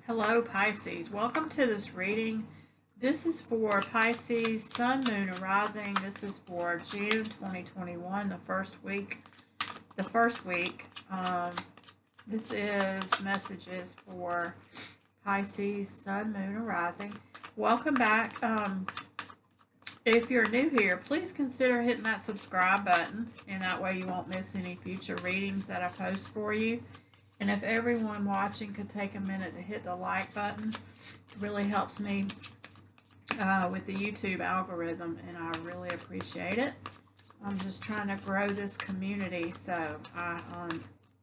Hello Pisces, welcome to this reading. This is for Pisces, Sun, Moon, and Rising. This is for June 2021, the first week. This is messages for Pisces, Sun, Moon, and Rising. Welcome back. If you're new here, please consider hitting that subscribe button, and that way you won't miss any future readings that I post for you. And if everyone watching could take a minute to hit the like button, it really helps me with the YouTube algorithm, and I really appreciate it. I'm just trying to grow this community, so I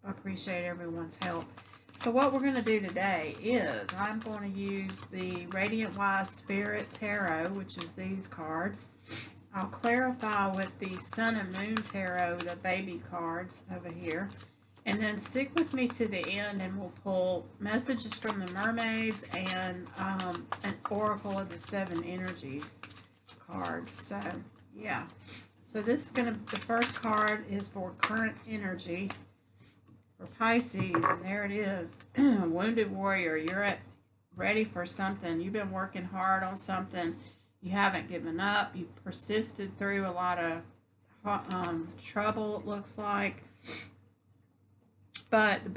appreciate everyone's help. So what we're going to do today is I'm going to use the Radiant Wise Spirit Tarot, which is these cards. I'll clarify with the Sun and Moon Tarot, the baby cards over here. And then stick with me to the end, and we'll pull messages from the mermaids and an Oracle of the Seven Energies cards. So, yeah. So this is the first card is for current energy for Pisces, and there it is. Wounded warrior, you're ready for something. You've been working hard on something. You haven't given up. You persisted through a lot of trouble, it looks like. But the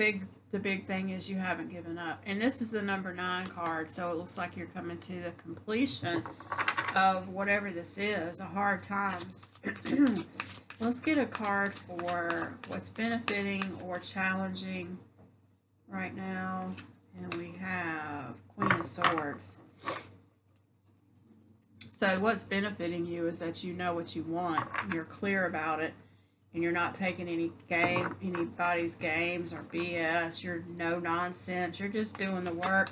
big thing is you haven't given up. And this is the number 9 card, so it looks like you're coming to the completion of whatever this is, the hard times. Let's get a card for what's benefiting or challenging right now. And we have Queen of Swords. So what's benefiting you is that you know what you want. You're clear about it. And you're not taking anybody's games or BS. You're no nonsense. You're just doing the work,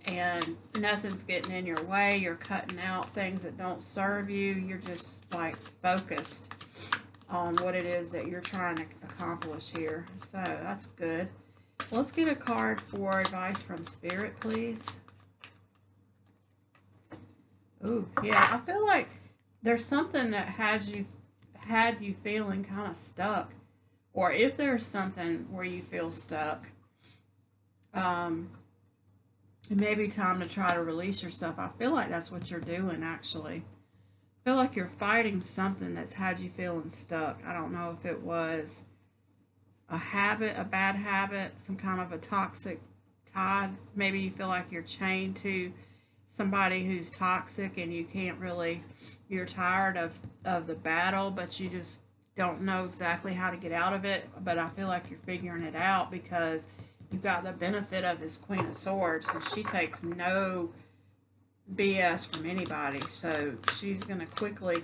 and nothing's getting in your way. You're cutting out things that don't serve you. You're just like focused on what it is that you're trying to accomplish here. So that's good. Let's get a card for advice from Spirit, please. Ooh, yeah, I feel like there's something that had you feeling kind of stuck, or if there's something where you feel stuck, it may be time to try to release yourself. I feel like that's what you're doing, actually. I feel like you're fighting something that's had you feeling stuck. I don't know if it was a habit, a bad habit, some kind of a toxic tie. Maybe you feel like you're chained to somebody who's toxic, and you can't really, you're tired of the battle, but you just don't know exactly how to get out of it. But I feel like you're figuring it out, because you've got the benefit of this Queen of Swords, and she takes no BS from anybody. So she's going to quickly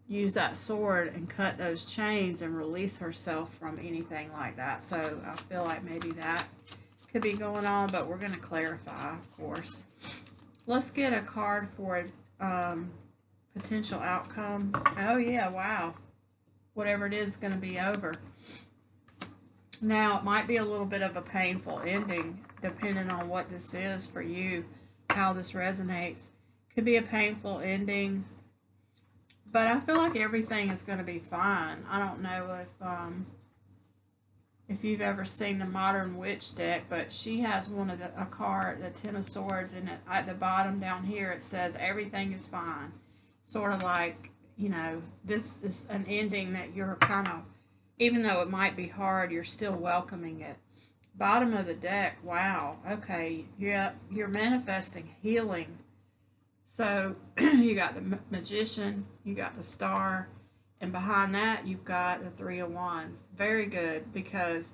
use that sword and cut those chains and release herself from anything like that. So I feel like maybe that could be going on, but we're going to clarify, of course. Let's get a card for potential outcome. Oh, yeah, wow. Whatever it is going to be over. Now, it might be a little bit of a painful ending, depending on what this is for you, how this resonates. Could be a painful ending, but I feel like everything is going to be fine. I don't know if you've ever seen the Modern Witch deck, but she has a card, the Ten of Swords, and at the bottom down here it says everything is fine. Sort of like, you know, this is an ending that you're kind of, even though it might be hard, you're still welcoming it. Bottom of the deck, wow, okay, yeah, you're manifesting healing. So you got the Magician, you got the Star, and behind that, you've got the Three of Wands. Very good, because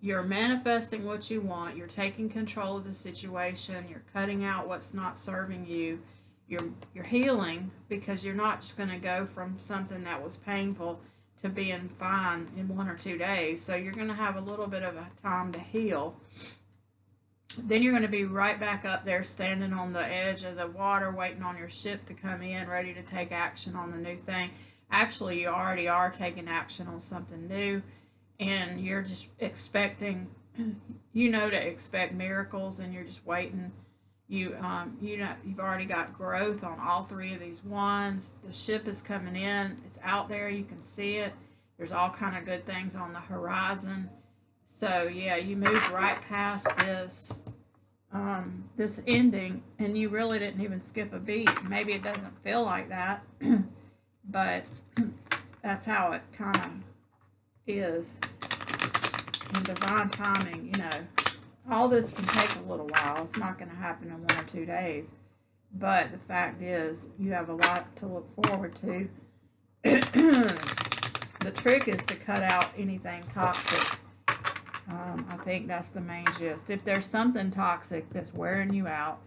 you're manifesting what you want. You're taking control of the situation. You're cutting out what's not serving you. You're healing, because you're not just going to go from something that was painful to being fine in 1 or 2 days. So you're going to have a little bit of a time to heal. Then you're going to be right back up there standing on the edge of the water, waiting on your ship to come in, ready to take action on the new thing. Actually, you already are taking action on something new, and you're just expecting, you know, to expect miracles, and you're just waiting. You've already got growth on all 3 of these wands. The ship is coming in. It's out there. You can see it. There's all kind of good things on the horizon. So, yeah, you moved right past this this ending, and you really didn't even skip a beat. Maybe it doesn't feel like that, but that's how it kind of is. In divine timing, you know, all this can take a little while. It's not going to happen in 1 or 2 days. But the fact is, you have a lot to look forward to. The trick is to cut out anything toxic. I think that's the main gist. If there's something toxic that's wearing you out,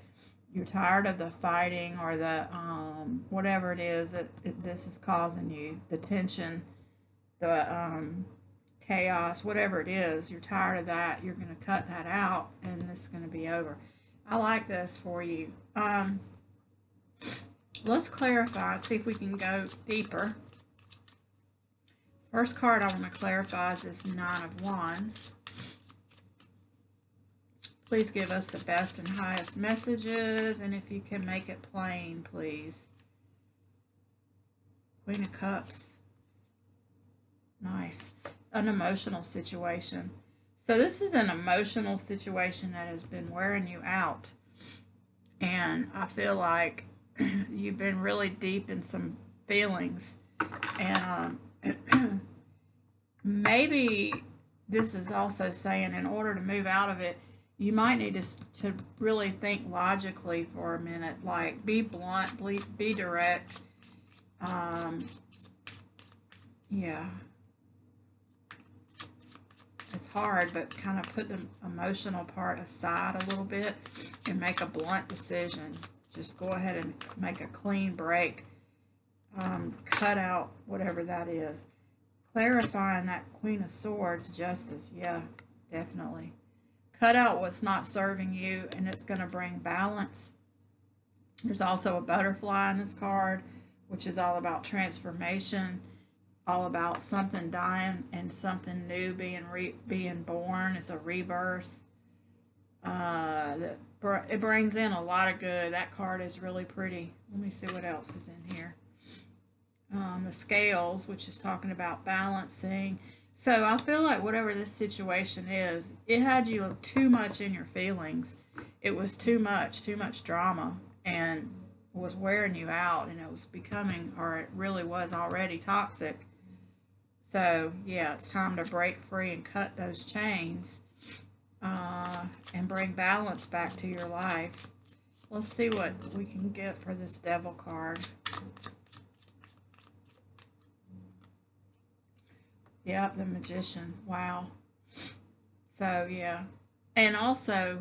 you're tired of the fighting or the whatever it is that this is causing you, the tension, the chaos, whatever it is, you're tired of that, you're going to cut that out, and this is going to be over. I like this for you. Let's clarify, see if we can go deeper. First card I want to clarify is this Nine of Wands. Please give us the best and highest messages, and if you can make it plain, please. Queen of Cups. Nice. An emotional situation. So this is an emotional situation that has been wearing you out. And I feel like you've been really deep in some feelings. And maybe this is also saying in order to move out of it, you might need to really think logically for a minute. Like, be blunt, be direct. Yeah. It's hard, but kind of put the emotional part aside a little bit and make a blunt decision. Just go ahead and make a clean break. Cut out whatever that is. Clarifying that Queen of Swords, justice. Yeah, definitely. Cut out what's not serving you, and it's going to bring balance. There's also a butterfly in this card, which is all about transformation, all about something dying and something new being born. It's a rebirth. It brings in a lot of good. That card is really pretty. Let me see what else is in here. The Scales, which is talking about balancing. So I feel like whatever this situation is, it had you too much in your feelings. It was too much drama, and was wearing you out, and it was becoming, or it really was already toxic. So yeah, it's time to break free and cut those chains, and bring balance back to your life. Let's see what we can get for this Devil card. Yep, the Magician. Wow. So yeah, and also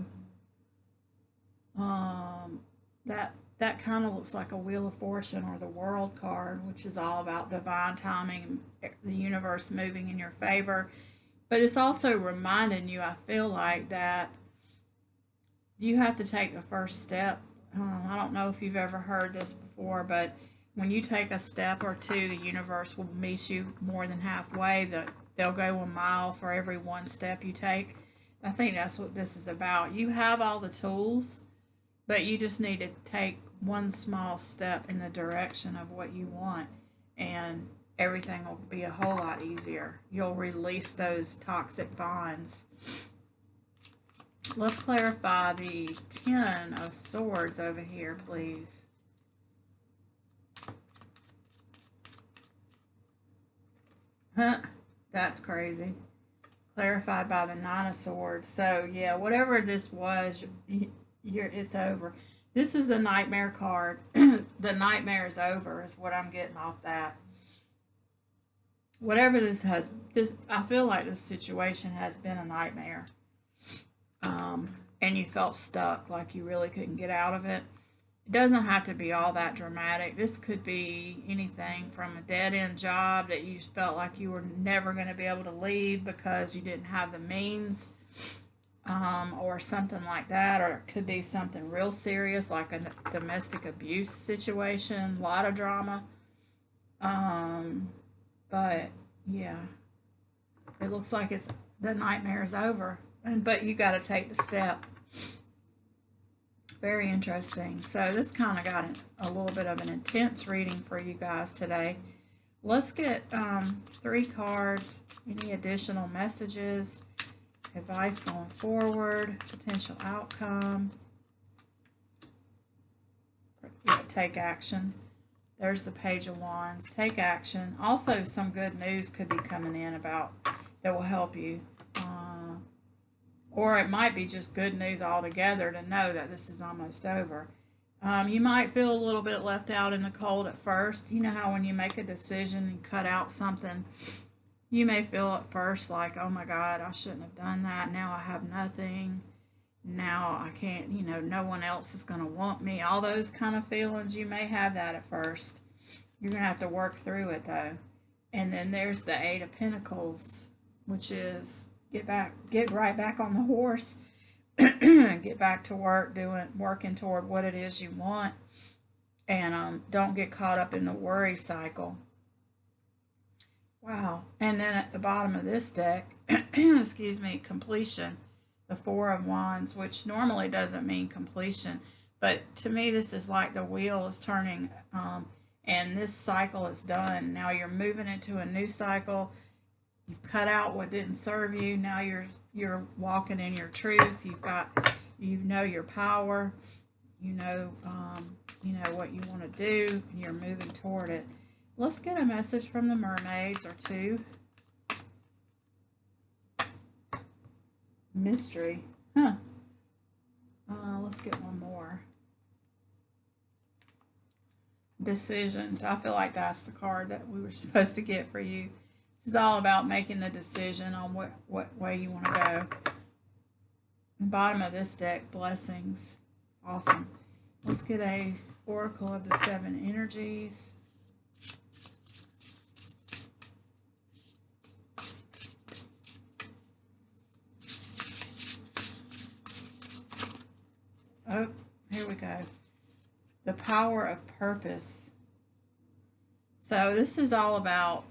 that kind of looks like a Wheel of Fortune or the World card, which is all about divine timing and the universe moving in your favor. But it's also reminding you, I feel like, that you have to take the first step. I don't know if you've ever heard this before, but when you take a step or two, the universe will meet you more than halfway. They'll go a mile for every one step you take. I think that's what this is about. You have all the tools, but you just need to take one small step in the direction of what you want, and everything will be a whole lot easier. You'll release those toxic bonds. Let's clarify the Ten of Swords over here, please. That's crazy. Clarified by the Nine of Swords. So yeah, whatever this was, it's over. This is the Nightmare card. The nightmare is over, is what I'm getting off that. Whatever this I feel like this situation has been a nightmare. And you felt stuck, like you really couldn't get out of it. It doesn't have to be all that dramatic. This could be anything from a dead-end job that you felt like you were never going to be able to leave because you didn't have the means, or something like that. Or it could be something real serious, like a domestic abuse situation, a lot of drama. But yeah, it looks like the nightmare is over, but you got to take the step. Very interesting. So this kind of got a little bit of an intense reading for you guys today. Let's get 3 cards. Any additional messages? Advice going forward. Potential outcome. Yeah, take action. There's the Page of Wands. Take action. Also, some good news could be coming in about that will help you. Or it might be just good news altogether to know that this is almost over. You might feel a little bit left out in the cold at first. You know how when you make a decision and cut out something, you may feel at first like, oh my God, I shouldn't have done that. Now I have nothing. Now I can't, no one else is going to want me. All those kind of feelings, you may have that at first. You're going to have to work through it though. And then there's the Eight of Pentacles, which is get right back on the horse. Get back to work, working toward what it is you want. And don't get caught up in the worry cycle. Wow. And then at the bottom of this deck, excuse me, completion. The Four of Wands, which normally doesn't mean completion, but to me this is like the wheel is turning, and this cycle is done. Now you're moving into a new cycle. You've cut out what didn't serve you. Now you're walking in your truth. You know your power. You know what you want to do, and you're moving toward it. Let's get a message from the mermaids or two. Mystery. Let's get one more. Decisions. I feel like that's the card that we were supposed to get for you. This is all about making the decision on what way you want to go. The bottom of this deck, blessings. Awesome. Let's get a oracle of the seven energies. Oh, here we go. The power of purpose. So this is all about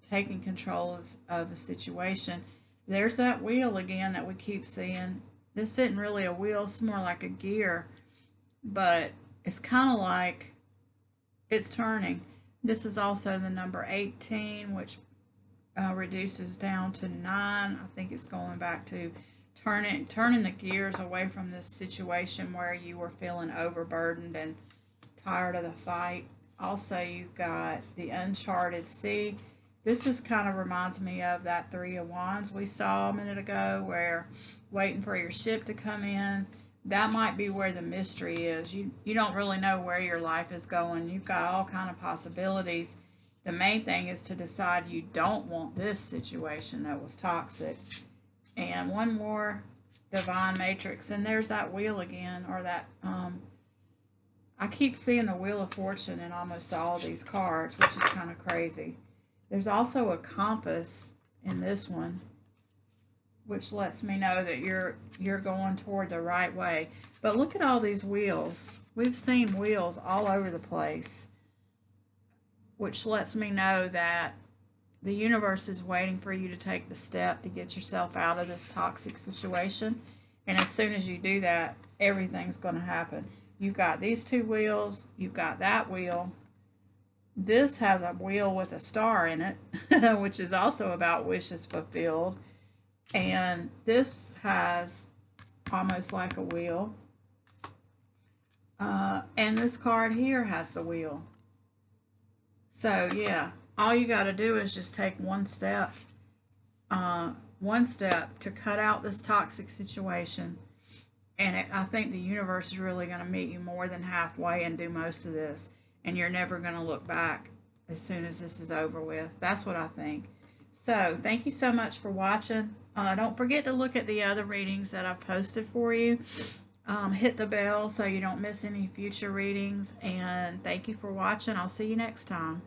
taking control of a situation. There's that wheel again that we keep seeing. This isn't really a wheel, it's more like a gear, but it's kind of like it's turning. This is also the number 18, which reduces down to 9. I think it's going back to turning the gears away from this situation where you were feeling overburdened and tired of the fight. Also, you've got the uncharted sea. This is kind of reminds me of that Three of Wands we saw a minute ago, where waiting for your ship to come in. That might be where the mystery is. You don't really know where your life is going. You've got all kind of possibilities. The main thing is to decide you don't want this situation that was toxic. And one more, divine matrix, and there's that wheel again, or that I keep seeing the Wheel of Fortune in almost all of these cards, which is kind of crazy. There's also a compass in this one, which lets me know that you're going toward the right way. But look at all these wheels. We've seen wheels all over the place, which lets me know that the universe is waiting for you to take the step to get yourself out of this toxic situation. And as soon as you do that, everything's going to happen. You've got these two wheels. You've got that wheel. This has a wheel with a star in it, which is also about wishes fulfilled. And this has almost like a wheel. And this card here has the wheel. So, yeah. All you got to do is just take one step to cut out this toxic situation. And I think the universe is really going to meet you more than halfway and do most of this. And you're never going to look back as soon as this is over with. That's what I think. So, thank you so much for watching. Don't forget to look at the other readings that I've posted for you. Hit the bell so you don't miss any future readings. And thank you for watching. I'll see you next time.